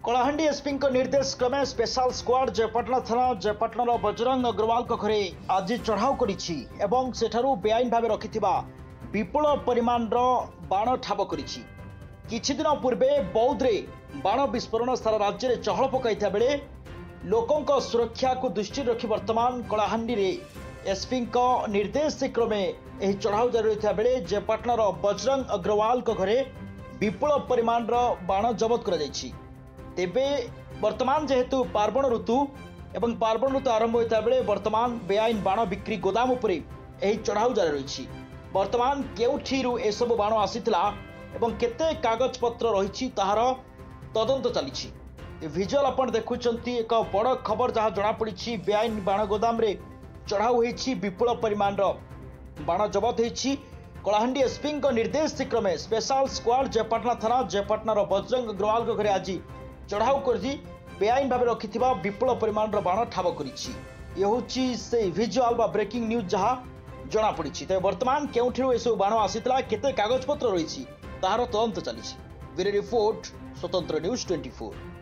Kalahandi SP निर्देश क्रमे special squad जयपाटना थाना जयपाटनार बजरंग अग्रवाल घरे आज चढ़ाऊ कर बेआईन भाव रखि विपुल परिमाण बाण ठाब कर किछि दिन पूर्वे बौद्धरे बाण विस्फोरण सारा राज्य में चहल पकाई बेले लोकों सुरक्षा को दृष्टि रखी वर्तमान कलाहांडी एसपी निर्देश क्रमे चढ़ाऊ जारी रही बेले जयपाटनार बजरंग अग्रवाल घरे विपुल परिमाण बाण जबत कर तेबे वर्तमान जेहेतु पार्वण ऋतु एवं पार्वण ऋतु आरंभ होता बेले वर्तमान बेआईन बाण बिक्री गोदाम उपरे एही चढ़ाऊ जारी रही वर्तमान केउठीरु एसबु बाण आसीथिला एवं केते कागज पत्र रही ताहार तदंत चली विजुअल आपण देखुचंती एक बड़ खबर जहाँ जना पड़ी बेआईन बाण गोदाम रे चढ़ाऊ होईछि विपुल परिमाण बाण जबत होईछि कलाहांडी एसपी निर्देश क्रमे स्पेशल स्क्वाड जयपाटना थाना जयपाटनार बजरंग अग्रवाल घरे आज चढ़ाऊ कर बेआईन भाव रखि विपुल परिमाण बाण ठाब कर विजुअल ब्रेकिंग न्यूज जहाँ जना पड़ी तेज वर्तमान केउठिरु एसबु बाण आसीथिला केते कागज पत्र रही ताहार तदंत चली रिपोर्ट स्वतंत्र न्यूज 24।